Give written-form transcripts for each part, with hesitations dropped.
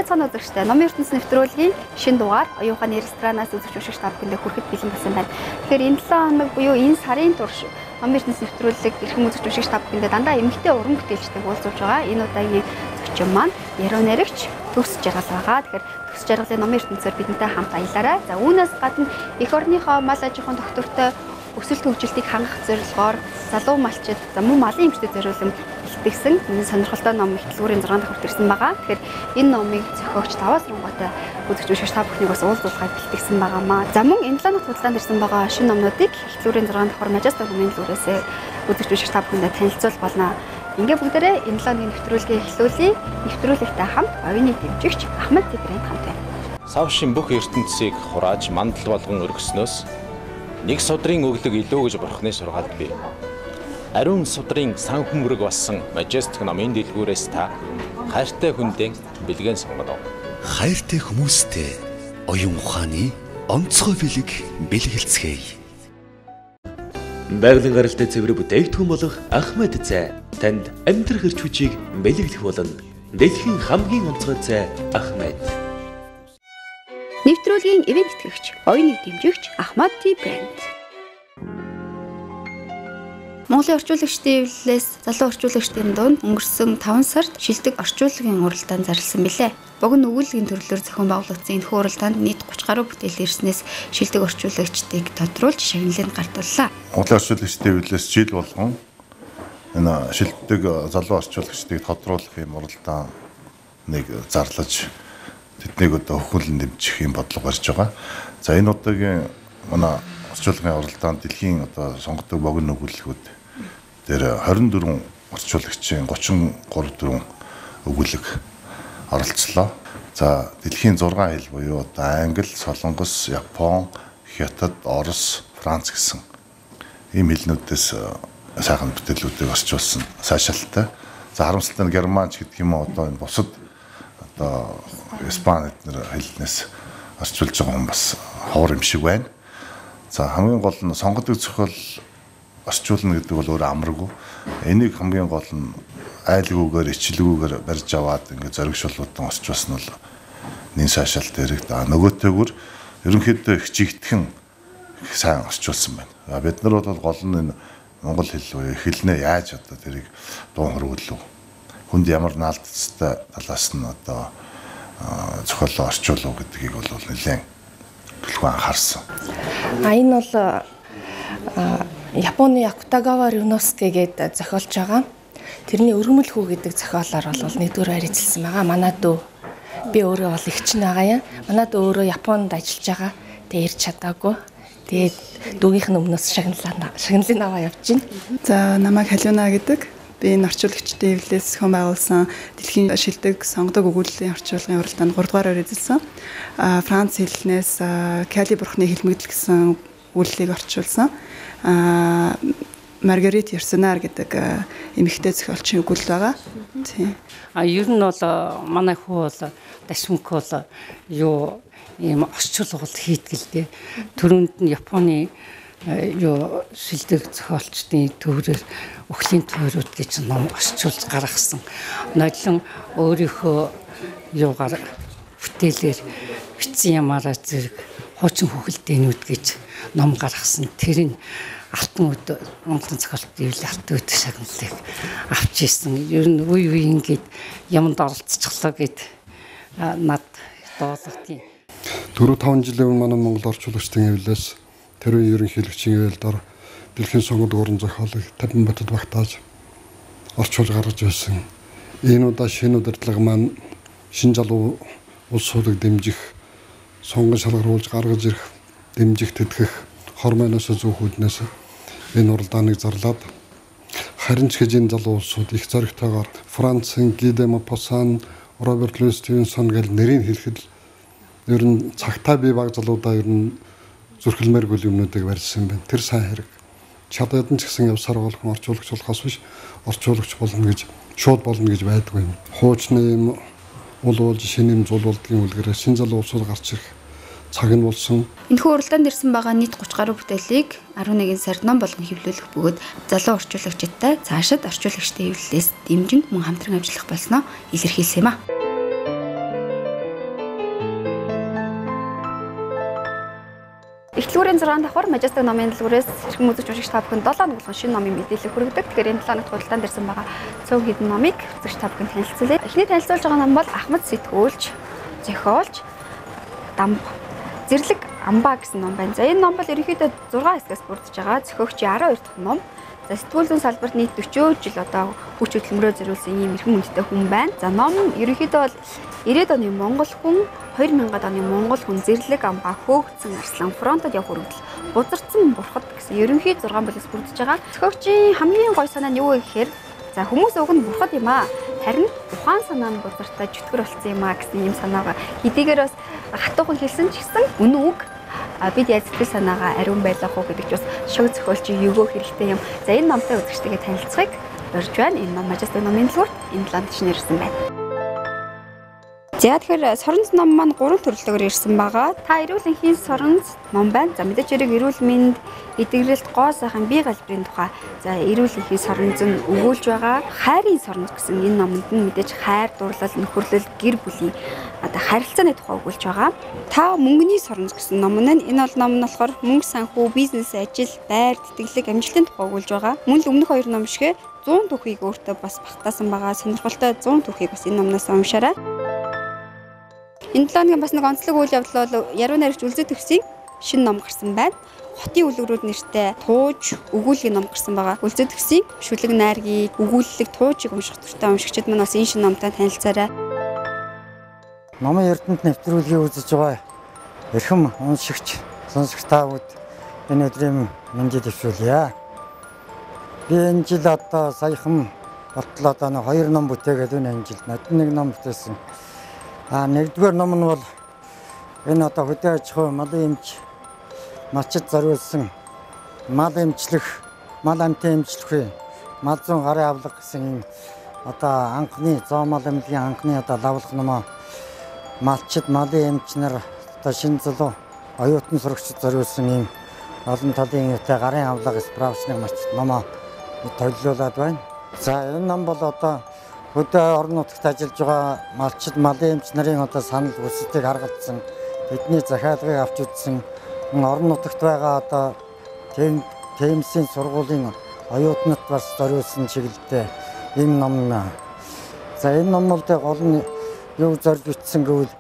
мэцхан үзэгчтэй Номын ертөнц нэвтрүүлгийн шинэ дугаар оюуханы ресторанаас үзэж уншигч та бүхэндээ хүрэхэд бэлэн болсон байна. Тэгэхээр энэ 7 хоног буюу энэ сарын турш Номын ертөнц нэвтрүүлэг эрхэм үзэгч уншигч та бүхэндээ дандаа эмэгтэй уран бүтээлчтэй уулзуулж байгаа. Энэ удаагийн зочин маань яруу найрагч Төс Жаргал байгаа. Тэгэхээр Төс Жаргалын Номын ертөнцөөр бидэнтэй хамт аялаарай. За үүнээс гадна эх орныхоо мал аж ахуйн доктортой өсөлт хөгжилтийг хангах зорилгоор залуу малчид мөн малын эмчтэд зориулсан бэлтгэсэн энэ сонирхолтой ном их дэлгүүрийн 6 дахь хүрт ирсэн байгаа. Тэгэхээр энэ номыг зохиогч 5 сургуутай үзэгч уншигч та бүхнийг бас уулзуулахад бэлтгэсэн байгаамаа. За мөн энэ 7 дахь хугацаанд ирсэн байгаа шинэ номнуудыг их дэлгүүрийн 6 дахь хор Majestic номын дэлгүүрээс үзэгч уншигч та бүхэндээ танилцуулах болно. Ингээ бүгдээрээ энэ 7 хоногийн нэвтрүүлгийг эхлүүлье. Нэвтрүүлэгтэй хамт оюуны дэмжигч Ахмад Зэбрэнд хамт байна. Савшин бүх ертөнцийг хурааж мандал болгон өргөснөөс нэг судрын өглөг илүү гэж бурхны сургаалд бий. Ариун судрын сан хүмрэг болсон Majestic номын дэлгүүрээс та хайртай хүндээ бэлгэн сонгоно. Хайртай хүмүүстэй оюун ухааны онцгой бэлэг бэлгэлцгээе. Байгалийн гаралтай цэвэр бүтээгдэхүүн болох Ахмад цай танд амьдрах эрч хүчийг бэлэглэх болно. Дэлхийн хамгийн онцгой цай Ахмад. Нэвтрүүлгийн ивент тэтгэгч, оюуны дэмжигч Ахмад Зэбрэнд. Монголын орчуулагчдын эвлэлээс залуу орчуулагчдын дунд өнгөрсөн 5 сард шилдэг орчуулагын уралдаанд зарласан билээ. Богино өгүүлбэрийн төрлөөр зохион байгуулагдсан энэ уралдаанд нийт 30 гаруй бүтээл ирснээс шилдэг орчуулагчдыг тодруулж шагналыг гартууллаа. Монголын орчуулагчдын эвлэлээс жил болгон энэ шилдэг залуу орчуулагчдыг тодруулах юм уралдаан нэг зарлаж тэднийг одоо хөхүүлэн дэмжих юм бодлого гарч байгаа. За энэ удаагийн манай орчуулагын уралдаанд дэлхийн одоо сонгодог богино өгүүлбэрүүд дээр 24 орчуулагчийн 33 өгүүлэг оролцлоо. За дэлхийн 6 хэл буюу одоо англи, солонгос, япон, хятад, орос, франц гэсэн ийм хэлнүүдээс сайхан бүтээлүүдийг орчуулсан сайшаалтай. За харамсалтай нь германч гэдэг юм уу одоо энэ бусад одоо Испани эднэр хэлнээс орчуулж байгаа хүн бас ховор юм шиг байна. За хамгийн гол нь сонгодог зохиол орчуулна гэдэг бол өөр амаргүй. Энийг хамгийн гол нь айлгүйгээр, ичлэгүйгээр барьж аваад ингээд зоригшуулуудан орчуулсан бол нэн сайшаалт дээрэг да. Нөгөөтэйгүр ерөнхийдөө их жигтгэн сайн орчуулсан байна. Бид нар бол гол нь энэ монгол хэл буюу хэлнээ яаж одоо тэрийг дуун хөрвүүлв. Хүнд ямар наалтцтай талаас нь одоо зохиолоо орчуулав гэдгийг бол нэлээд төлхөө анхаарсан. Энэ бол Японы Акутагава Ryunosuke гэдэг зохиолч байгаа. Тэрний өргөмөл хүү гэдэг зохиолоор бол нэгдүгээр харилцсан байгаа. Манай дүү би өөрөө бол эгч нь байгаа юм. Манай дүү өөрөө Японд ажиллаж байгаа. Тэгээ ирч чадаагүй. Тэгээд дүүгийнх нь өмнөөс шагналын аваа явж байна. За намайг Халиуна гэдэг. Би энэ орчуулагчдын эвлэлээс зохион байгуулсан дэлхийн шилдэг сонгодог өгүүлбэрийн орчуулгын уралдаанд 3 дугаараар эзэлсэн. Франц хэлнээс Кали бурхны хэлмэгдэл гэсэн үйлчлэгийг орчуулсан. Маргарит Ерсенар гэдэг эмэгтэй зохиолчийн өгүүлэл байгаа. Тийм. Ер нь бол манай хүү бол дашманх бол юу ийм орчуулга бол хийдгэлтэй. Төрөнд нь Японы юу шилдэг зохиолчдын төврээр өхлийн төврүүд гэж ном орчуулж гаргасан. Нодлон өөрийнхөө юугаар бүтээлээр бичсэн ямаараа зэрэг хуучин хөхөлдээнүүд гэж ном гаргасан. Тэр нь алтан өд Монголын зохиолчдын эвлэлийн алтан өд шагналыг авч ирсэн. Ер нь үе ингээд юмд оролцчихлоо гэд над дуулгатیں۔ 4-5 жилийн өмнө манай Монгол орчуулагчдын эвлэлээс тэр үеийн ерөнхийлөгчийн эвлэлээр дэлхийн сонгодог уран зохиолыг 50 батад багтааж орчуулж гаргаж байсан. Энэ удаа шинэ удирдлага маань шинэ залуу улсуудыг дэмжих, сонгон шалгаруулж гаргаж ирэх, дэмжих тэтгэх хормоноос зүүхүүднээс энэ уралдааныг зарлаад харин ч гэж энэ залуу улсууд их зоригтойгоор Францын Ги де Мопассан, Роберт Луис Стивенсон гэл нэрийг хэлэхэд ер нь цагтаа бие баг залуудаа ер нь зүрхэлмээргүй юмнуудыг барьсан байна. Тэр сайн хэрэг. Чадаад нь ч гэсэн явсаар болгон орчуулагч болохоос биш орчуулагч болно гэж шууд болно гэж байдгүй юм. Хуучны юм улуулж шинэ юм зулуулдгийн үлгэрээ шинэ залуу улсууд гарч ирэх цаг нь болсон. Энэхүү уралдаанд ирсэн байгаа нийт 30 гаруй бүтээлийг 11 сард ном болгон хэвлүүлэх бөгөөд залуу орчуулагчдтай цаашид орчуулагчдын эвлэлээс дэмжинд мөн хамтран ажиллах болсноо илэрхийлсэн юм а. Дэлгүүрийн 6 давхар Majestic номын дэлгүүрээс хэрхэн үзэж уншигч та бүхэнд 7 болгон шинэ номын мэдээлэл хүргэдэг. Тэгэхээр энэ 7 хоногт худалдаанд ирсэн байгаа цөөн хэдэн номыг үзэгч та бүхэнд танилцуулъя. Эхний танилцуулж байгаа ном бол Ахмад Сэтгүүлч, зохиолч, Дамб Зэрлэг Амбаа гэсэн ном байна. За энэ ном бол ерөнхийдөө 6 хэсгээс бүрдэж байгаа. Зохиогчийн 12 дахь ном. За сэтгүүл зүйн салбарт нийт 40 жил одоо хүч хөдөлмөрөөр зориулсан ийм эрхэм хүндтэй хүн байна. За ном ерөнхийдөө бол 90-ад оны Монгол хүн, 2000-ад оны Монгол хүн Зэрлэг Амбаа хөөгдсөн арслан фронтод явх хүртэл бузарцсан бурхад гэсэн ерөнхий 6 бүлэгс бүрдэж байгаа. Зохиогчийн хамгийн гой санаа нь юу вэ гэхээр за хүмүүс уг нь бурхад юм аа. Харин ухаан санаа нь бузартаа чөтгөр болсон юм аа гэсэн ийм санаагаа хэдийгээр бас хатуухан хэлсэн ч гэсэн үнэн үг. Бид яаж сэтгэл санаагаа ариун байлгах уу гэдэг ч бас шог зохиолчийн өгөө хэрэгтэй юм. За энэ номтой үзэгчтэйгээ танилцахыг урьж байна. Энэ ном Majestic номын дэлгүүрт энэ ланд шинээрсэн байна. За тэгэхээр соронц ном маань 3 төрлөөр ирсэн байгаа. Та эрүүл энхийн соронц ном байна. За мэдээж хэрэг эрүүл мэнд, эдгэрэлт, гоо сайхан бие галбирын тухай за эрүүл энхийн соронц нь өгүүлж байгаа. Хайрын соронц гэсэн энэ номонд нь мэдээж хайр, дурлал, нөхөрлөл, гэр бүлийн одоо харилцааны тухай өгүүлж байгаа. Та мөнгөний соронц гэсэн ном нь энэ бол ном нь болохоор мөнгө санхүү, бизнес, ажил, байр, тэтгэлэг, амжилтын тухай өгүүлж байгаа. Мөн л өмнөх 2 ном шигэ 100 түүхийг өөртөө бас багтаасан байгаа. Сонирхолтой 100 түүхийг бас энэ номноос уншаарай. Энэ 7 хоногийн бас нэг онцлог үйл явдал бол яруу найрагч Үлзий төгсийн шинэ ном гарсан байна. Хотын үлгэрүүд нэртэй Тууж өгүүлгийн ном гарсан байгаа. Үлзий төгсийн Шүлэг найргийн өгүүлэлэг Туужийг унших туфтаа уншигчид маань бас энэ шинэ номтой танилцаарай. Номын эрдэнэт нэвтрүүлгийг үзэж байгаа эрхэм уншигч, сонсогч та бүд энэ өдрийн мэндийг дэвшүүлье. Би энэ жил одоо саяхан болтлоо одоо 2 ном бүтээгээд энэ жил нэг ном бүтээсэн. Нэгдүгээр ном нь бол энэ одоо хөдөө аж ахуй, малын эмч, малчид зориулсан мал эмчлэх, мал амтын эмчлэх, мал зүүн гарын авлага гэсэн энэ одоо анхны зоомал эмнэлгийн анхны одоо лавлах ном малчид, малын эмч нар одоо шинэ залуу оюутан сурагчид зориулсан ийм олон талын юутай гарын авлага справочник малчид ном төлөвлөлөөд байна. За энэ ном бол одоо хөдөө орон нутагт ажиллаж байгаа малчид, малын эмч нарын одоо санал хүсэлтийг харгалзсан, тэдний захиалгыг авч үзсэн, орон нутагт байгаа одоо TMC-ийн сургуулийн оюутнууд бас зориулсан чиглэлтэй ийм ном. За энэ номнууд гол нь юу зорж бичсэн гэвэл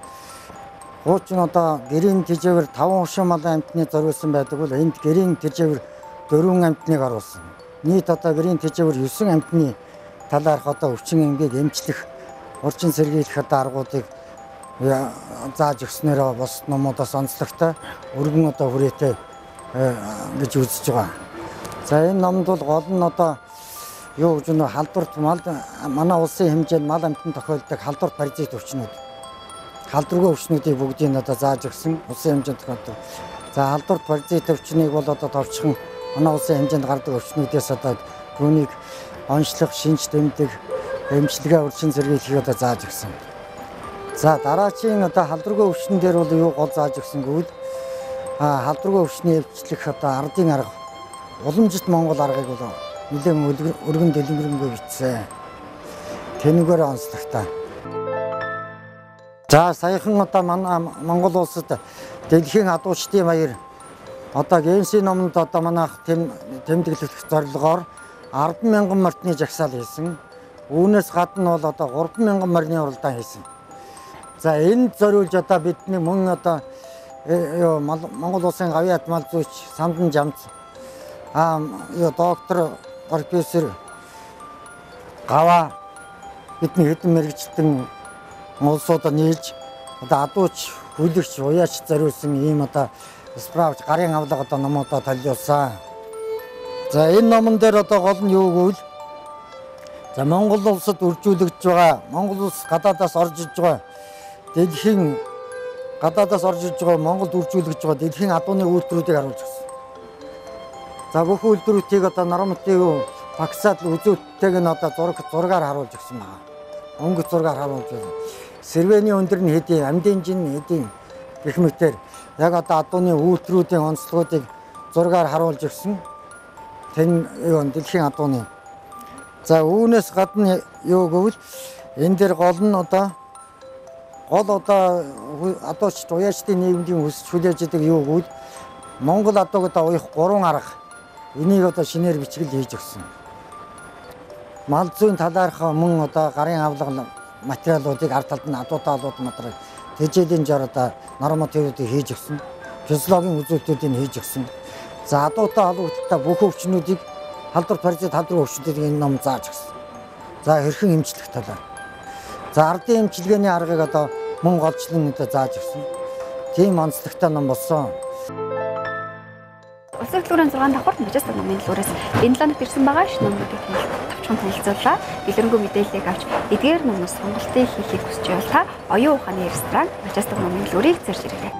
хуучин одоо гэрийн тэжээвэр 5 хушин малын амтны зориулсан байдаг бол энд гэрийн тэжээвэр 4 амтныг оруулсан. Нийт одоо гэрийн тэжээвэр 9 амтны талаарх одоо өвчин эмгээг эмчлэх, урчин сэргийлэх одоо аргуудыг зааж өгснөөр бос номуудаас онцлогтой өргөн одоо хүрээтэй гэж үзэж байгаа. За энэ номд бол гол нь одоо юу гэж нэ халдварт манай улсын хэмжээнд мал амтанд тохиолдог халдварт паразит өвчнүүд. Халдваргүй өвчнүүдийг бүгдийг одоо зааж өгсөн улсын хэмжээнд тохиолдог. За халдварт паразит өвчнийг бол одоо товчхон манай улсын хэмжээнд гардаг өвчнүүдээс одоо түүнийг онцлог, шинж тэмдэг, эмчилгээ, урьдчилан сэргийлэхийг одоо зааж өгсөн. За дараагийн одоо халдваргүй өвчин дээр бол юу гол зааж өгсөн гэвэл халдваргүй өвчний эмчлэх одоо ардын арга, уламжит Монгол аргыг бол нэлээд өргөн дэлгэрэнгүй бичсэн. Тэнүүгээр онцлогтой. За саяхан одоо манай Монгол улсад дэлхийн адуучдын баяр одоо Генсийн номонд одоо манайх тэмдэглэх зорилгоор 10,000 морьтны жагсаал хийсэн. Үүнээс гадна бол одоо 3,000 морьны уралдаан хийсэн. За энд зориулж одоо бидний мөн одоо Монгол улсын гавьяат мал зүйч Сандан Жамц доктор профессор гава бидний хэдэн мэрэгчлэн улсуудад нийлж одоо адууч, хүлэгч, уяач зориулсан ийм одоо справч гарын авлага одоо номуудаа толиулсан. За энэ номон дээр одоо гол нь юу гэвэл за Монгол улсад үржүүлэгдэж байгаа, Монгол улс гадаадаас орж иж байгаа дэлхийн гадаадаас орж иж байгаа Монголд үржүүлэгдэж байгаа дэлхийн адууны үйлдвэрүүдийг харуулж өгсөн. За бүх үйлдвэрүүдийг одоо Нормтын багсаад үзүүтэйг нь одоо зургаар харуулж өгсөн байна. Өнгө зургаар харуулж өгсөн. Сэрвэний өндөр нь хэдий, амьдын жин хэдий гэх мэтээр яг одоо адууны үйлдвэрүүдийн онцлогуудыг зургаар харуулж өгсөн. Дэлхийн адууны. За үүнээс гадна юу гэвэл энэ дээр гол нь одоо адууч уяачдын нийгмийн хүсч хүлээж идэг юу гэвэл Монгол одоогдоо уях 3 арга энийг одоо шинээр бичгэл хийж өгсөн. Мал зүйн талаарх мөн одоо гарын авлага материалуудыг ард талд нь адуудаа олоод мадраг тэжээлийн жор одоо нормативуудыг хийж өгсөн. Физиологийн үзүүлэлтүүдийг хийж өгсөн. За адуудаа олгогдолтой бүх өвчнүүдийг халдвар паразит халдвар өвчнүүдийг энэ ном зааж өгсөн. За хэрхэн эмчлэх талаар. За ардын эмчилгээний аргыг одоо мөн голчлон одоо зааж өгсөн. Тийм онцлогтой ном болсон. Улсын хөтөлбөрийн 6 давхар Majestic номын дэлгүүрээс энэ 7 хоногт ирсэн байгаа ш номуудыг тавчхан танилцууллаа. Дэлгэрэнгүй мэдээллийг авч эдгээр номоос сонголтыг хийхийг хүсч байвал та оюун ухааны ресторан Majestic номын дэлгүүрийг зэрж ирээрэй.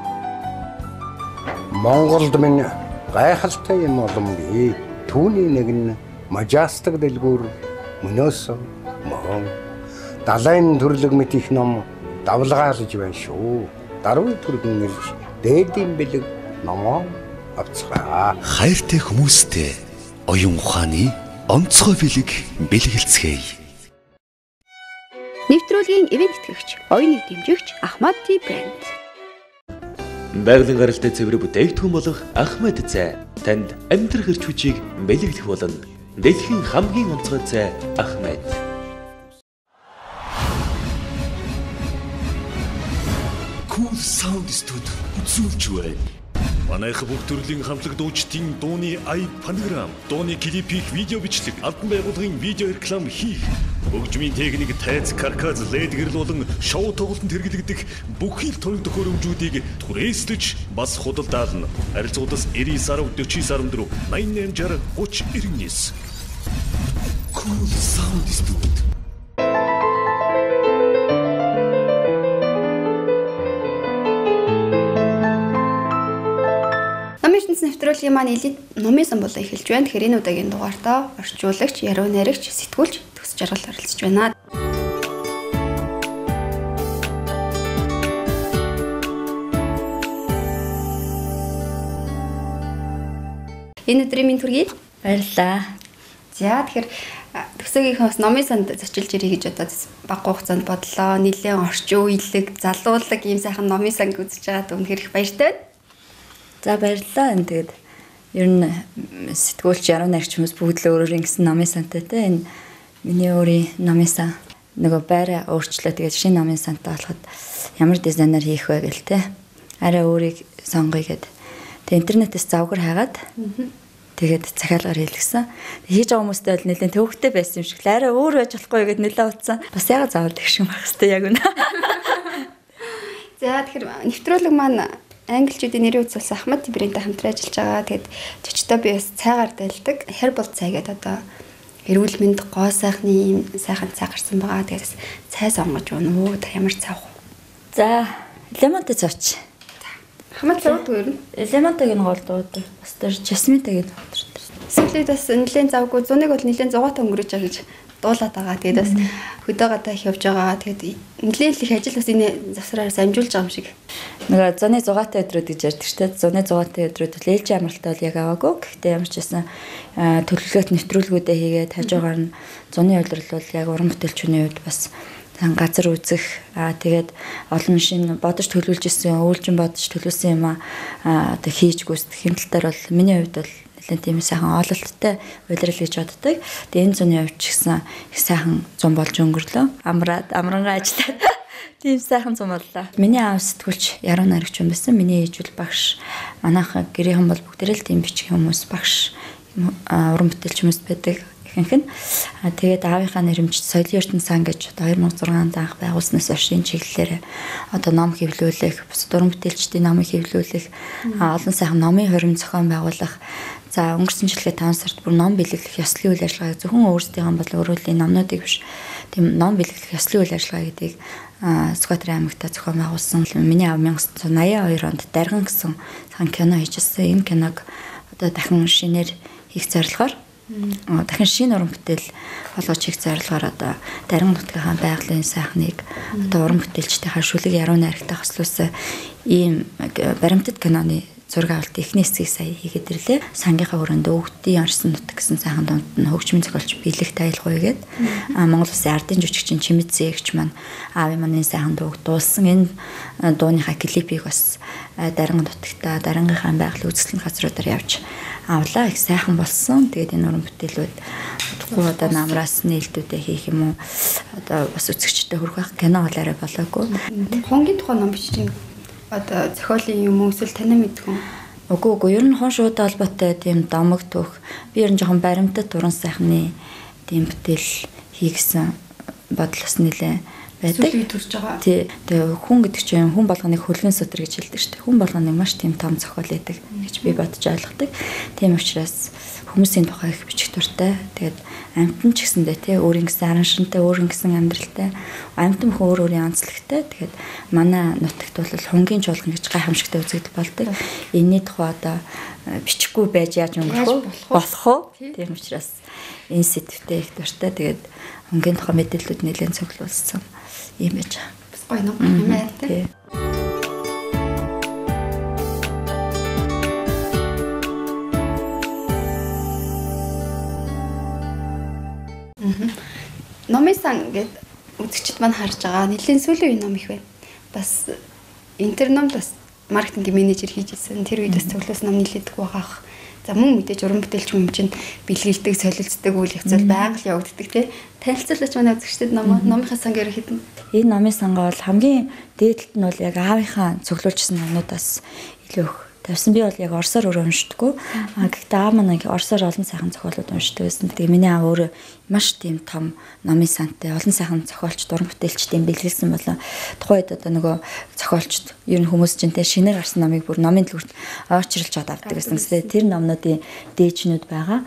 Монголд минь гайхалтай юм боломгүй. Түүний нэг нь Majestic дэлгүүр мөнөөс мөн далайн төрлөг мэт их ном давлгаалж байна шүү. Даруй төргөн нэрж дээдийн бэлэг номоо авцгаа. Хайртай хүмүүстэй оюун ухааны онцгой бэлэг бэлгэлцгээе. Нэвтрүүлгийн ивент тэтгэгч, оюуныг дэмжигч Ахмад Tea брэнд. Байгалийн гаралтай цэвэр бүтээгдэхүүн болох Ахмад цай танд амьдрах эрч хүчийг бэлэглэх болно. Дэлхийн хамгийн онцгой цай Ахмад. Cool Sound Studio үзүүлж байна. Манайх бүх төрлийн хамтлаг дуучдын дууны ая панограм, дууны клипийг видео бичлэг, албан байгууллагын видео реклам хийх, хөгжмийн техник, тайз, каркас, лед гэрэл болон шоу тоглолтод хэрэглэгдэх бүхий л тоног төхөөрөмжүүдийг түрээслэж бас худалдаална. Харилцагуудаас 9910 49 60 30 99. Cool Sound Studio. Нэвтрүүлгийн маань элит номын сан болоо эхэлж байна. Тэгэхээр энэ удаагийн дугаартаа орчуулагч, яруу найрагч, сэтгүүлч төс жаргал оролцож байна. Энэ өдрийн минь төргий баярлалаа. За тэгэхээр төсөөгийнхөөс номын санд зочилж ирэх гэж одоо баг хугацаанд бодлоо. Нилээн орчин үеийг залуулаг ийм сайхан номын сан үзэж байгаад үнэхээр их баяртай байна. За баярлалаа. Тэгээд ер нь сэтгүүлч яруу найрагч хүмүүс бүгд л өөрөөр ингэсэн номын сантай те. Энэ миний өөрийн номын сан нөгөө байраа өөрчлөө. Тэгээд шинэ номын сантай болоход ямар дизайнер хийх вэ гэл те. Арай өөрийг сонгоё гэд. Тэгээд интернетээс завгар хагаад тэгээд захиалгаар хийлгсэн. Хийж байгаа хүмүүстэй бол нэлээд төвөгтэй байсан юм шиг. Арай өөр байж болохгүй гэд нэлээд утсан. Бас яга заавал тэгш юм байх хэвээр яг үнэ. За тэгэхээр нэвтрүүлэг маань англичуудын нэрийн үзүүлсэн Ахмад Tea брэндтэй хамтран ажиллаж байгаа. Тэгээд зочдоо би бас цайгаар дайлдаг. Herbal цай гэдэг одоо эрүүл мэнд гоо сайхны ийм сайхан цай гарсан байгаа. Тэгээд цай сонгож өгнө үү? Та ямар цай авах вэ? За, лемонтэй цавч. Ахмад цай уудаг юу? Лемонтайг нь гол дуудаг. Бас тэр жасминтайг нь дуудаг. Сүүлд бас нэлээд завгүй 100-ыг бол нэлээд 100-аатай өнгөрөөж байгаа гэж дуулаад байгаа. Тэгээд бас хөдөөгөөтэй их явж байгаа. Тэгээд нэлээд их ажил бас энэ завсраар амжуулж байгаа юм шиг. Нөгөө 100-аатай өдрүүд гэж ярьдаг шүү дээ. 100-аатай өдрүүд бол ээлжийн амралтай бол яг аваагүй. Гэхдээ ямар ч байсан төлөвлөгөөт нэвтрүүлгүүдээ хийгээд хажуугаар нь 100-ны улирал бол яг уран бүтээлчүүний хувьд бас газар үзэх тэгээд олон шин бодож төлөвлөж ирсэн, үйлчин бодож төлөвлөсөн юм одоо хийж гүйцэтгэх юм тал дээр бол миний хувьд бол нэлээд тийм сайхан ололттой улирал гэж боддог. Тэгээд энэ зуны хувьд ч гэсэн их сайхан зун болж өнгөрлөө. Амрангаа ажиллаад тийм сайхан зум боллоо. Миний аав сэтгүүлч яруу найрагч юм байсан. Миний ээжүүл багш. Манайхан гэрийнхэн бол бүгдээрээ л тийм бичих хүмүүс багш. Уран бүтээлч хүмүүс байдаг. Ихэнх нь тэгээд аавынхаа нэрмжид соёлын ертөнц сан гэж 2006 онд анх байгуулснаас хойш энэ чиглэлээр одоо ном хэвлүүлэх, бусад уран бүтээлчдийн номыг хэвлүүлэх, олон сайхан номын хорин зохион байгуулах. За өнгөрсөн жилдээ 5 сард бүр ном бэлэглэх ёслолын үйл ажиллагааг зөвхөн өөрсдийнхөө бол өрөөлийн номнуудыг биш тийм ном бэлэглэх ёслолын үйл ажиллагаа гэдгийг Сүхбаатарын аймагта зохион байгуулсан. Миний аав 1982 онд Дарган гэсэн сайхан кино хийжсэн. Энэ киног одоо дахин шинээр хийх зорилгоор дахин шинэ уран бүтээл болгож хийх зорилгоор одоо Дарган нутгийн байгалийн сайхныг одоо уран бүтээлчдийн шүлэг яруу найрагтай хослуулсан ийм баримтат киноны зураг авалт эхний хэсгийг сая хийгээд ирлээ. Сангийнхаа өрөөнд өвгдийн орсон нутаг гэсэн сайхан дунд нь хөгжмийн зохиолч Бэлэг Тайлгуй гээд Монгол Улсын ардын жүжигчин Чимэцэн эгч маань аавын маань сайхан дууг дуулсан. Энэ дууныхаа клипийг бас Даранган нутагта Дарангийнхаа байгалийн үзэсгэлэн газруудаар явж авлаа. Их сайхан болсон. Тэгээд энэ уран бүтээлүүд удахгүй одоо намраас нээлтүүдээ хийх юм уу? Одоо бас үзэгчтэй хүрэх байх кино бол арай болоогүй. Хонгийн тухай ном бичиж юм. Одоо зохиолын юм уу эсвэл танаа мэдгүй. Үгүй ер нь хон шууд холбоотой тийм домог түүх. Би ер нь жоохон баримтат уран сайхны тийм бүтээл хийгсэн бодлоос нэлээ байдаг. Сүлийг төрж байгаа. Тий. Тэгээ хүн гэдэг чинь хүн болгоныг хөлгөн судар гэж хэлдэг шүү дээ. Хүн болгоныг маш тийм том зохиол байдаг гэж би бодож ойлгодог. Тийм учраас хүмүүсийн тухай их бичих дуртай. Тэгээд амьтан ч гэсэндээ тий өөрийн гэсэн араншинтай, өөрийн гэсэн амьдралтай, амьтан бүхэн өөр өөрийн онцлогтой. Тэгээд манай нутагт бол хонгийн чуулган гэж гайхамшигтай үзэгдэл болдог. Энэний тухай одоо бичихгүй байж яаж өнгөрөх болох уу? Тийм учраас энэ сэдвтэй их дуртай. Тэгээд хонгийн тухай мэдээлэлүүд нэлээд цуглуулсан юм байж байгаа. Бас гоё ном юм байна тий. Номын сан гэдэг үзэгчд маань харж байгаа. Нэлийн сүүлийн үе ном их байна. Бас интерномд бас маркетингийн менежер хийж ирсэн. Тэр үед бас цуглуулсан ном нийлээдэг байгаах. За мөн мэдээж уран бүтээлч юм чинь бэлгэлдэг, солилцдог үйл явцал байнга л явагддаг тий. Танилцуулаач манай үзэгчдэд номынхаа сангаар хэдэн. Энэ номын сангаа бол хамгийн дээдлэлт нь бол яг аавынхаа цуглуулжсэн номнуудаас илүү их тавьсан. Би бол яг орсоор өөрөө уншдаггүй. Гэхдээ аав маань орсоор олон сайхан зохиолууд уншдаг байсан. Тэгээ миний аав өөрөө маш тийм том номын сантай, олон сайхан зохиолч, уран бүтээлчдийн бэлгэлсэн болоо. Тухайн үед одоо нөгөө зохиолчд ер нь хүмүүс чинь тэ шинээр гарсан номыг бүр номын дэлгүүрт ойрчилж чад авдаг гэсэн. Тэр номнуудын дээжнүүд байгаа.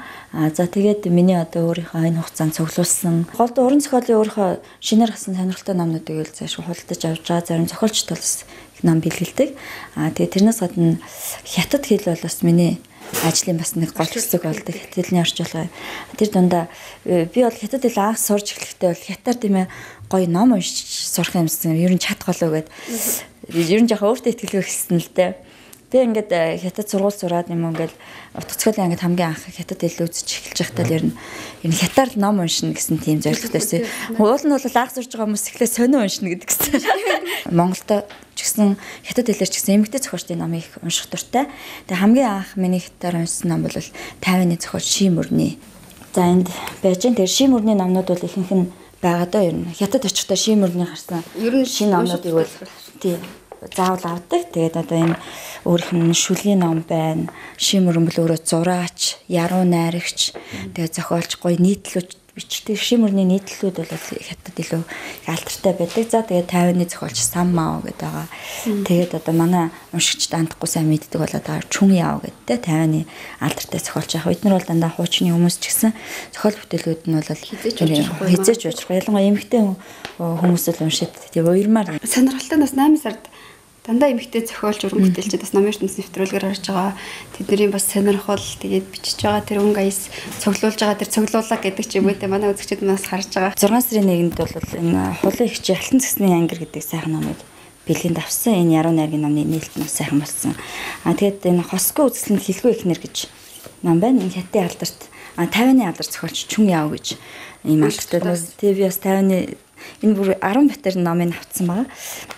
За тэгээд миний одоо өөрийнхөө энэ хугацаанд цуглуулсан голд уран зохиолын өөрийнхөө шинээр гарсан сонирхолтой номнуудыг л зааш худалдаж авч байгаа. Зарим зохиолчд бол нам бэлгэлдэг. Тэгээ тэрнээс гадна хятад хэл бол бас миний ажлын бас нэг гол хэсэг болдог. Хэлний орчуулга. Тэр дундаа би бол хятад хэл анх сурж эхлэхдээ бол хятаар тийм ээ гоё ном уншиж сурах юмсан. Ер нь чадгалуу гэд. Ер нь жоохон өөртөө итгэлгүй хэлсэн л дээ. Би ингээд хятад сургууль сураад юм ингээд утга зохиолын ангид хамгийн анх хятад хэл үзэж эхэлж байхдаа л ер нь хятаар ном уншина гэсэн тийм зорилготойсэн. Уул нь бол анх сурж байгаа хүмүүс эхлээ сонио уншина гэдэг гэсэн. Монголд ч гэсэн хятад хэлээр ч гэсэн эмэгтэй зохиолчдын номыг унших дуртай. Тэгээ хамгийн анх миний хятаар уншсан ном бол 50-ны зохиолч Шим Мөрний. За энд Бээжин тэр Шим Мөрний номнууд бол ихэнх нь байгаа даа ер нь. Хятад очихдоо Шим Мөрний гарсан ер нь шинэ номнуудыг бол тий заавал авдаг. Тэгээд одоо энэ өөрийнх нь шүлийн ном байна. Шим Мөрөн бол өөрөө зураач, яруу найрагч, тэгээд зохиолч гоё нийтлүүлж бичдэг. Шим Мөрний нийтлүүд бол хятад илүү алдартай байдаг. За тэгээд 50-ны зохиолч Сам Мао гэдэг байгаа. Тэгээд одоо манай уншигчд андахгүй сайн мэддэг бол одоо Чүн Яо гэдэг 50-ны алдартай зохиолч яг. Эдгээр бол дандаа хуучны хүмүүс ч гэсэн зохиол бүтээлүүд нь бол хизээч уужрах. Ялангуяа эмэгтэй хүмүүс л уншид. Тэгээд уярмаар сонирхолтой нас 8 сард дандаа эмэгтэй зохиолч уран бүтээлчид бас номын ертөнц нэвтрүүлгээр орж байгаа. Тэдний бас сонирхол тэгээд бичиж байгаа тэр өнгө аяс цуглуулж байгаа тэр цуглуулга гэдэг ч юм уу те манай үзэгчид нас харж байгаа. 6 сарын 1-нд бол энэ хулын ихчийн алтан цэсний ангир гэдэг сайхан номыг бэлгэнд авсан. Энэ яруу найргийн номны нээлт нь сайхан болсон. Тэгээд энэ хосгүй үзэсгэлэн хэлгүй ихнэр гэж ном байна. Энэ хятадын алдарт 50-ны алдар зохиолч Чүн Яо гэж ийм алдартай нөө ТV бас 50-ны энэ бүр 10 батар номыг авцсан байгаа.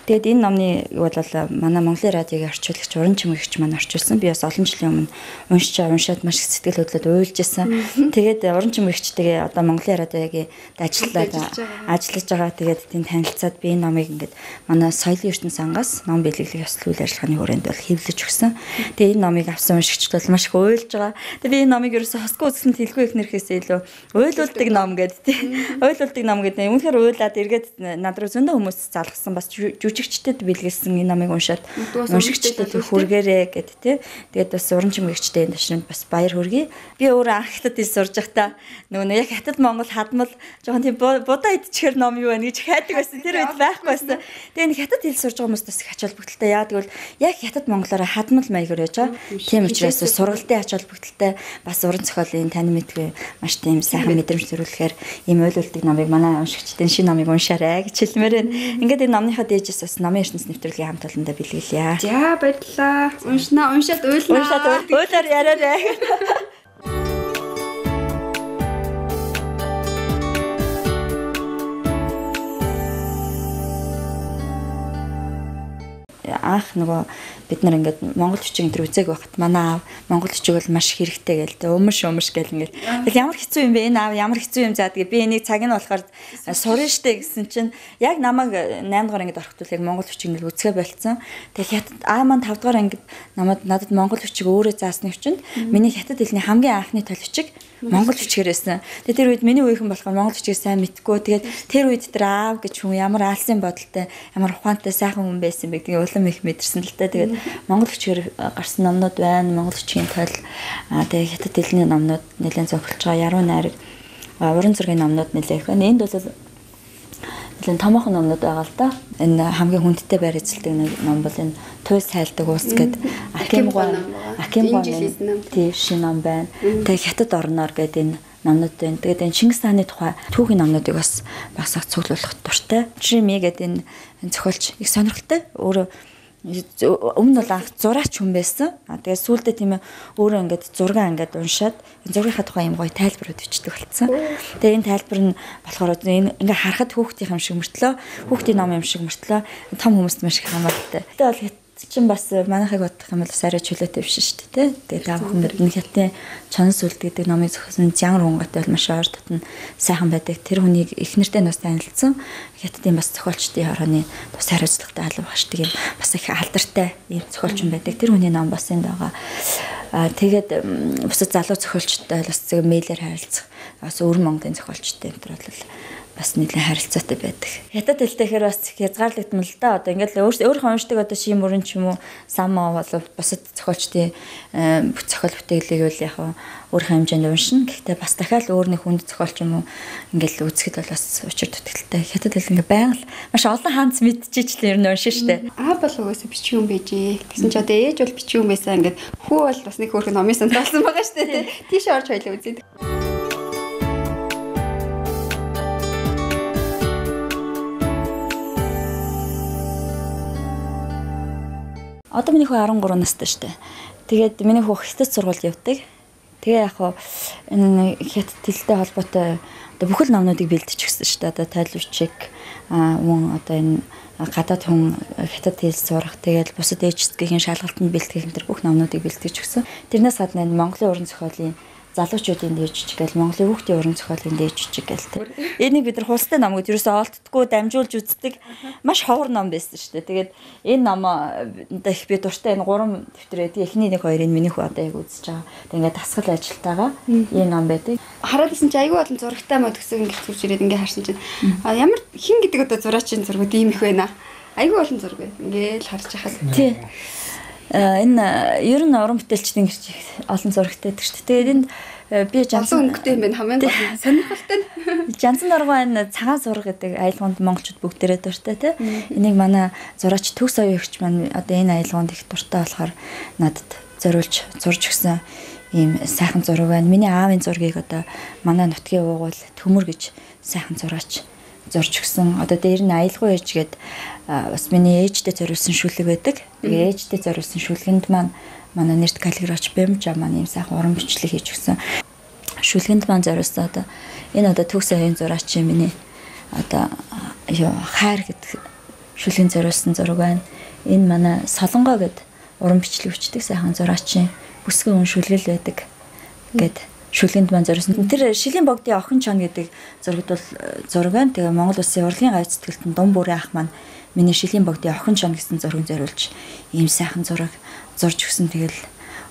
Тэгээд энэ номны бол манай Монголын радиогийн орчуулагч уран чимэгч маань орчуулсан. Би бас олон жилийн өмнө уншаад маш их сэтгэл хөдлөлд уйлж исэн. Тэгээд уран чимэгчтэйгээ одоо Монголын радиогийн ажиллаж байгаа. Тэгээд тийм танилцаад би энэ номыг ингээд манай соёлын ертөнц сангаас ном бэлгэлэг ёслол үйл ажиллагааны хүрээнд бол хэвлэж өгсөн. Тэгээд энэ номыг авсан уншигчд бол маш их уйлж байгаа. Тэгээд би энэ номыг ерөөсө хосгүй үзэлтэнд хэлгүй их нэрхээсээ илүү уйлуулдаг ном гэдэг тийм. Уйлуулдаг ном гэдэг. Үнэхээр уйлаад эргээд над руу зөндөө хүмүүс залгасан бас жүжигчдэд бэлгэлсэн энэ номыг уншаад уншигчдэд хүргээрээ гэд тий. Тэгээд бас уран чимэгчтэй энэ ташранд бас баяр хүргэе. Би өөрөө анх хятад хэл сурж байхдаа нөгөө яг хятад Монгол хадмал жоохон тийм будаа идчихэр ном юу байна гэж хайдаг байсан. Тэр үед байхгүй байсан. Тэгээд энэ хятад хэл сурж байгаа хүмүүс бас их ач холбогдолтой. Яа тэгвэл яг хятад монголоор хадмал маягаар яж байгаа. Тийм учраас сургалтын ач холбогдолтой бас уран зохиолын тань мэдгүй маш тийм сайхан мэдрэмж төрүүлэхээр ийм ойлуулдаг номыг манай уншигчдын шинэ номыг номыг уншаарай гэж хэлмээр байна. Ингээд энэ номныхаа дээжээс бас номын ертөнц нэвтрүүлгийн хамт олондоо бэлгэлье. За баярлалаа. Уншаад уйлнаа. Уйлаар яраарай. Анх нөгөө бид нар ингээд монгол бичиг энэ үзег байхад манай аав монгол бичиг бол маш хэрэгтэй гээл тэ өмш гээл ингээд тэгэл ямар хэцүү юм бэ энэ аав ямар хэцүү юм заа тэгээ би энийг цаг нь болохоор сурна штэ гэсэн чинь яг намайг 8 дугаар ангид орохтул яг монгол бичиг ингээд үзгээ болцсон тэгээ хятад аа маань 5 дугаар ангид надад монгол бичиг өөрөө заасны хүчинд миний хятад хэлний хамгийн анхны тол бичиг монгол бичгээр байсан. Тэгээ тэр үед миний үеийнхэн болохоор монгол бичгийг сайн мэдгүй. Тэгээд тэр үед тэр аав гэж хүн ямар алсын бодолтой, ямар ухаантай сайхан хүн байсан бэ гэдгийг улам их мэдэрсэн л та. Тэгээд монгол бичгээр гарсан номнууд байна. Монгол бичгийн тол тэгээд хятад хэлний номнууд нэлээд зохиолж байгаа. Яруу найраг уран зургийн номнууд нэлээд их байна. Энд бол нэлээд томоохон номнууд байгаа л да. Энэ хамгийн хүндтэй байр эзэлдэг ном бол энэ Туй сайлдаг уус гэдэг Акимгуан тийм шинэ ном байна. Тэгээд хятад орноор гэдэг энэ номнууд байна. Тэгээд энэ Чингис хааны тухай түүхийн номнуудыг бас багсах цуглуулах дуртай. Жими гэдэг энэ зохиолч их сонирхолтой. Өөрөө өмнө бол анх зураач хүн байсан. Тэгээд сүүлдээ тийм ээ өөрөө ингээд зураг ингээд уншаад зургийнхаа тухай юм гоё тайлбарууд бичдэг болсон. Тэгээд энэ тайлбар нь болохоор ингээд харахад хүүхдийн юм шиг мөртлөө, хүүхдийн ном юм шиг мөртлөө том хүмүүст маш их хамаатай. Тэгээд бол чинь бас манайхыг бодох юм бол арай чөлөөтэй биш шүү дээ. Тэгээд та бүхэн нэг хятадын чонс үлд гэдэг номыг зохиосон Жан Рунгатай бол маш ойр дотн сайхан байдаг. Тэр хүнийг их нэртэй нас танилцсан. Хятадын бас зохиолчдын хорооны тус хариуцлагатай алба багшдаг юм бас их алдартай юм зохиолч юм байдаг. Тэр хүний ном бас энд байгаа. Тэгээд бусад залуу зохиолчтой бас мэйлээр харилцах. Бас өвөр Монголын зохиолчтой энэ төр бол бас нэлээд харилцаатай байдаг. Хятад хэлтэйхээр бас хязгаарлагдмал л да. Одоо ингээд өөрийнхөө уншдаг одоо шим мөрөн ч юм уу самаа бол бусад зохиолчдын зохиол бүтээлийг бол яг өөрийнхөө хэмжээнд уншина. Гэхдээ бас дахиад өөр нэг хүнд зохиолч юм уу ингээд үзэхэд бол бас учир дутагдaltaй. Хятад хэл ингээд байнга маш олон хаанц мэдчихэж л ер нь уншин штэ. Аа бол угаасаа бичиг юм байжээ. Тэгсэн чи одоо ээж бол бичиг юм байсан. Ингээд хүү бол бас нэг хөөрхөн номын сонирхолсон байгаа штэ. Тийш орж хоёлаа үзээд. Одоо миний хүү 13 настай шүү дээ. Тэгээд миний хүү хятад сургуульд явдаг. Тэгээ яг хуу энэ хятад хэлтэй холбоотой одоо бүхэл номнуудыг бэлдчихсэн шүү дээ. Одоо тайлбарчиг мөн одоо энэ гадаад хүн хятад хэл сурах тэгээд бусад ээжцгийн шалгалтанд бэлтгэх энэ бүх номнуудыг бэлтгэж өгсөн. Тэрнээс гадна энэ Монголын уран зохиолын залуучуудын дээжчиг гэл Монголын хүүхдийн уран зохиолын дээжчиг гэл тэ. Энийг бид нар хулстай номгод ерөөсөө олддггүй дамжуулж үздэг маш ховор ном байсан шүү дээ. Тэгээд энэ ном их би дуртай энэ 3 дэвтрээд эхний 1 2-ыг миний хүү одоо яг үзэж байгаа. Тэгээд ингээд дасгал ажилтайгаа энэ ном байдаг. Хараад исэн чи айгүй болон зурагтай мод төсөв ингээд төрж ирээд ингээд харсан чинь ямар хин гэдэг одоо зураачийн зургууд ийм их байна. Айгүй болон зураг байна. Ингээд харж хахад. Тий. Энэ ер нь уран бүтээлчдийн гэрч олон зурагтай байдаг шүү дээ. Тэгээд энд би жансан өнгөтэй юм байна хамгийн гол сонирхолтой. Жансан дургуй энэ цагаан зураг гэдэг аялгаунд монголчууд бүгдээрээ дуртай тий. Энийг манай зураач Төгс оюун эгч маань одоо энэ аялгаунд их дуртай болохоор надад зориулж зурж өгсөн ийм сайхан зураг байна. Миний аавын зургийг одоо манай нутгийн уугуул төмөр гэж сайхан зураач зурж өгсөн. Одоо дээр нь аялгау ээж гээд бас миний ээжтэй зориулсан шүлэг байдаг. Тэгээ ээжтэй зориулсан шүлгэнд маань манай нэрт каллиграфч Бэмжа маань ийм сайхан уран бичлэг хийж өгсөн. Шүлгэнд маань зориулсан одоо энэ одоо Төгс оюун зураач миний одоо хайр гэдэг шүлгэнд зориулсан зураг байна. Энэ манай Солонгоо гэдэг уран бичлэг бичдэг сайхан зураачийн бүсгэн өн шүлгэл байдаг гэд шүлгэнд маань зориулсан. Тэр Шилийн богдын охин чон гэдэг зурагт бол зураг байна. Тэгээ Монгол Улсын урлагийн гавь цэцгэлтэн Дун бүрийн ах маань миний Шилийн богдын охин чон гэсэн зургийг зориулж ийм сайхан зураг зурж өгсөн. Тэгэл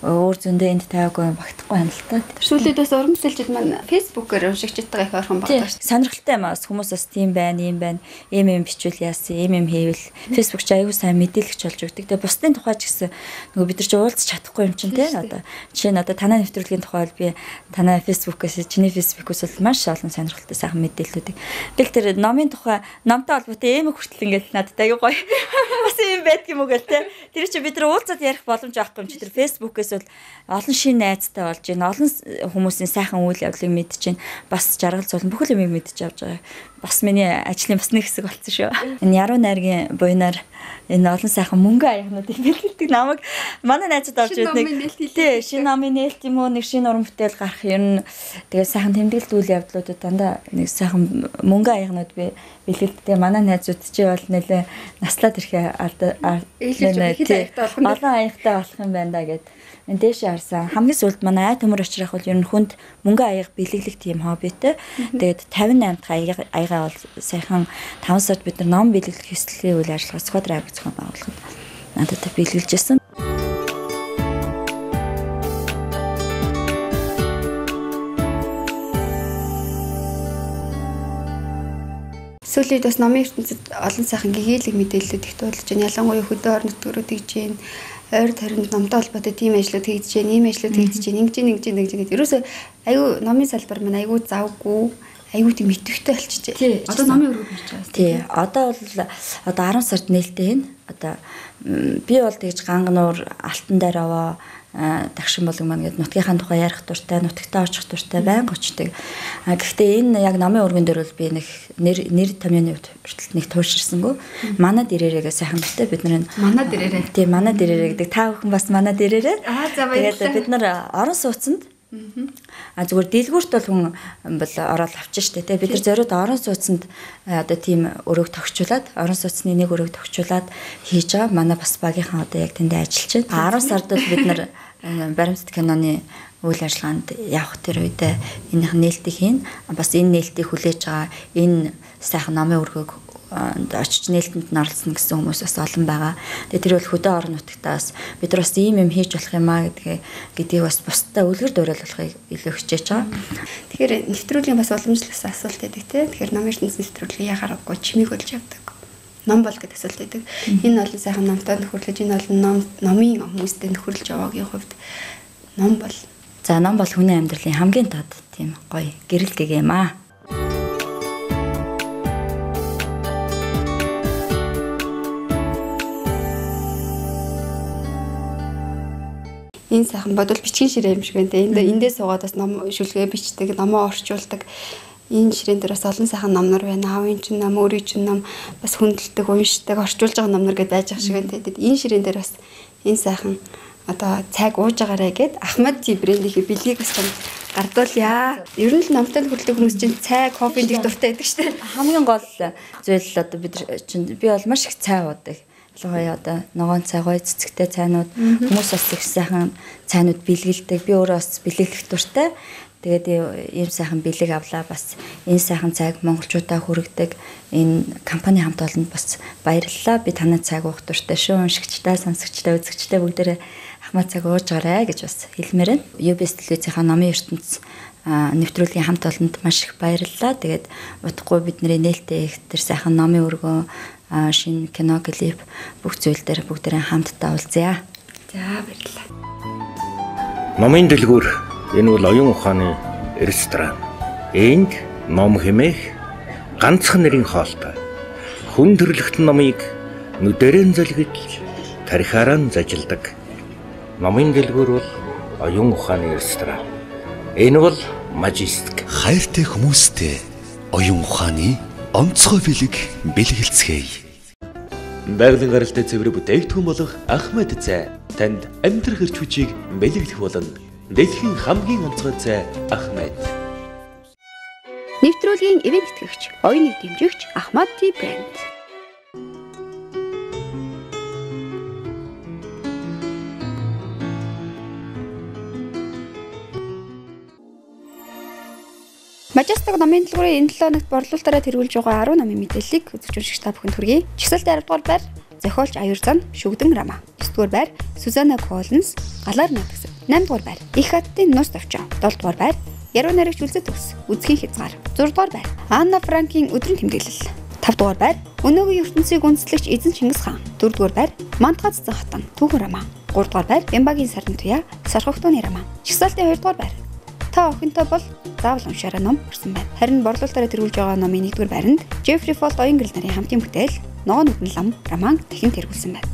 өөр зөндөө энд тавиагүй багтахгүй байна л та. Сүүлд бас уран бүтээлчид маань фэйсбүүкээр уншигчдаа их орхон багтаа шүү. Сонирхолтой юм аа. Хүмүүс бас тийм байна, ийм байна. Ийм бичвэл яасан, ийм хийвэл фэйсбүүк ч аюу сайн мэдээлэгч болж өгдөг. Тэгээ бусдын тухай ч гэсэн нөгөө бид нар ч уулзч чадахгүй юм чинь тий. Одоо жишээ нь одоо танай нэвтрүүлгийн тухай би танай фэйсбүүкээс чиний фэйсбүүкээс бол маш олон сонирхолтой сайхан мэдээллүүдийг. Тэгэл тэр номын тухай номтой холбоотой ийм хүртэл ингээд надад аюу гоё. Бас ийм байдаг юм уу гэл тий. Тэр чинь бид нар уулзаад ярих боломж авахгүй юм чи тэр фэйсбүүкээс олон шин найзтай болж байна. Олон хүмүүсийн сайхан үйл явдлыг мэдж байна. Бас жаргал зулан бүхэл юмыг мэдж авч байгаа. бас миний ажлын бас нэг хэсэг болсон шүү. Энэ яруу найргийн буйнаар энэ олон сайхан мөнгө аягнуудыг бэлгэлдэг намайг манай найзууд авч ирдэг. Тий, шинэ намын нээлт юм уу, нэг шинэ уран бүтээл гарах ер нь тэгээ сайхан тэмдэглэлт үйл явдлуудад дандаа нэг сайхан мөнгө аягнууд бэлгэлдэг. Манай найзууд чи бол нэлээ наслаад ирэхээ олон аягтай болох юм байна да гэд. Энэ дэше харсан. Хамгийн сүүлд манай ай төмөр очрах бол ер нь хүнд мөнгө аяг бэлгэлэх тийм хоббитэй. Тэгээд 58 дахь аягаа бол сайхан 5 сард бид нар ном бэлгэлэх хэслийн үйл ажиллагаа Сквадра аяг зохион байгуулахад надад бэлгэлжсэн. Сүүлийн үед бас номын ертөнцид олон сайхан гэгээлэг мэдээлэлүүд их тулж байна. Ялангуяа хөдөө орон нутгууд гэж байна. Ойр тойронд номтой холбоотой тийм ажлууд хийж байна, ийм ажлууд хийж байна, ингэж гэдэг. Ерөөсөө аюу номын салбар маань аюу завгүй, аюу тийм идэвхтэй болчихжээ. Одоо номын өргөд ярьж байгаа. Тий. Одоо бол одоо 10 сард нээлттэй байна. Одоо би бол тэгж гангануур алтан дээр аваа тагшин болон маань гэдэг нутгийнхаа тухай ярих дуртай, нутагтаа очих дуртай байнга очдөг. Гэхдээ энэ яг намын өргөн дээр бол би нэг нэр томьёоны хүртэл нэг тууширсангүй. Манай дээрээгээ сайхан битээ бид нар манай дээрээ. Тийм манай дээрээ гэдэг та бүхэн бас манай дээрээ. За баярлалаа. Тэгээд бид нар орон сууцанд зүгээр дэлгүүрт бол хүн бол ороод авчих штэ тий. Бид нар зориод орон сууцанд одоо тийм өрөөг тогтчуулаад орон сууцны нэг өрөөг тогтчуулаад хийж байгаа. Манай бас багийнхан одоо яг тэндээ ажиллаж байна. 10 сард бол бид нар баримтат киноны үйл ажиллагаанд явах тэр үедээ энийх нээлтийг хийн. Бас энэ нээлтийг хүлээж байгаа энэ сайхан номын өргөг очиж нээлтэнд нь оролцсон гэсэн хүмүүс бас олон байгаа. Тэгээ тэр бол хөдөө орон нутгатаас бид нар бас ийм юм хийж болох юм аа гэдгийг бас бусдаа үлгэр дуурайл болохыг илүү хичээж байгаа. Тэгэхээр нэвтрүүлгийн бас уламжлалсан асуулт байдаг тийм. Тэгэхээр номын ертөнцийн нэвтрүүлгийг яхаар авахгүй чимийг олж явдаг. Ном бол гэдэг асуулт байдаг. Энэ олон сайхан номтой нөхөрлөж, энэ олон номын хүмүүстэй нөхөрлөж яваагийн хувьд ном бол ном бол хүний амьдралын хамгийн тод тийм гоё гэрэл гэг юм аа. Энэ сайхан бодвол бичгийн ширээ юм шиг байна те. Эндээ суугаад бас ном шүлгээ бичдэг, номоо орчуулдаг. Энэ ширээн дээр бас олон сайхан номнор байна. Аавын чинь ном, өөрийн чинь ном, бас хүндэлдэг, уншдаг, орчуулж байгаа номнор гэдээ байж ах шиг байна те. Энэ ширээн дээр бас энэ сайхан одоо цайг ууж агаарэ гэд Ахмад Ти брендийнхээ бэлгийг бас гардуулъя. Ер нь л номтой нөхөрлөдөг хүмүүс чинь цай, кофе дэх дуртай байдаг шүү дээ. Хамгийн гол зүйл одоо бид чинь би бол маш их цай уудаг. Ялангуяа одоо ногоон цай, гоё цэцэгтэй цайнууд хүмүүс бас их сайхан цайнууд бэлгэлдэг. Би өөрөө бас бэлгэлэх дуртай. Тэгээд ийм сайхан бэлэг авлаа бас энэ сайхан цайг монголчуудаа хүргэдэг энэ компани хамт олонд бас баярлалаа. Би танай цайг уух дуртай шүү. Уншигчтай, сонсогчтой, үзэгчтэй бүгдээрээ Ахмад цайг ууж гараа гэж бас хэлмээр байна. UBS телевизийнхаа номын ертөнц нэвтрүүлгийн хамт олонд маш их баярлалаа. Тэгээд утгагүй бидний нээлттэй их тэр сайхан номын өргөө шинэ кино клип бүх зүйл дээр бүгдээрээ хамтдаа уулзъя. За баярлалаа. Номын дэлгүүр энэ бол оюун ухааны ресторан. Энд ном хэмээх ганцхан нэрийн хоолтой. Хүн төрлөختн номыг нүдэрэн залгиж тарихаараа зажилдаг. Номын дэлгүүр бол оюун ухааны ресторан. Энэ бол Majestic. Хайртай хүмүүстэй оюун ухааны онцгой бэлэг бэлгэлцгээе. Байгалийн гаралтай цэвэр бүтээгдэхүүн болох Ахмад цай танд амьдрах эрч хүчийг бэлэглэх болно. Дэлхийн хамгийн онцгой цай Ахмад. Нэвтрүүлгийн ивент тэтгэгч, оюуныг дэмжигч Ахмад Ти брэнд. Majestic номын дэлгүүрийн энэ 7 хоногт борлуулалтаараа тэргүүлж байгаа 10 номын мэдээллийг үзэж уншигч та бүхэнд хүргэе. Чигсэлт 10 дугаар байр зохиолч Аюр зан Шүгдэн Рама. 9 дугаар байр Сузана Коллинс Галаар нутагс. 8 дугаар байр Их хаттын нус товчоо. 7 дугаар байр Яруу наригч үлзэл төгс. Үзгийн хязгаар. 6 дугаар байр Анна Франкийн өдрийн тэмдэглэл. 5 дугаар байр Өнөөгийн ертөнцийг үндэслэгч Эзэн Чингис хаан. 4 дугаар байр Мантга цэцэн хатан Түүхэн Рама. 3 дугаар байр Бямбагийн сарны туяа Сархогтооны Рама. Чигсалтын 2 дугаар байр та охинтой бол заавал уншаарай ном хүрсэн байна. Харин борлуулалтаараа тэргүүлж байгаа номын 1-р байранд Jeffrey Folt оюун гэрэл нарын хамтын бүтээл Ногоон нүдэн лам роман дахин тэргүүлсэн байна.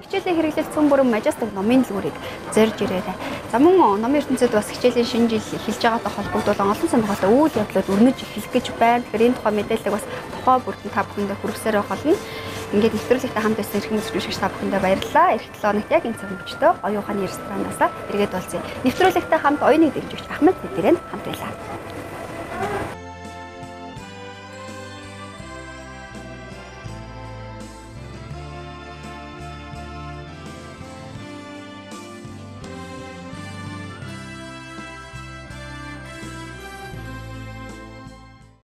Хичээл нэвтрүүлгийн хэрэглэл цөм бүрэн Majestic номын дэлгүүрийг зорж ирээрэй. За мөн номын ертөнцид бас хичээлийн шинэ жил эхэлж байгаатай холбогдуулан олон сонирхолтой үйл явдлууд өрнөж эхлэх гэж байна. Тэгэхээр энэ тухай мэдээллийг бас тухай бүртэн та бүхэндээ хүргэсээр болно. Ингээд нэвтрүүлэгтэй хамт байсан эрхэм үзэгч та бүхэндээ баярлалаа. Эх 7 хоногт яг энэ цаг мөчтөө оюун ухааны ресторанаас эргээд уулзъя. Нэвтрүүлэгтэй хамт оюуныг дэмжигч Ахмад Тэдэрэн хамт байлаа.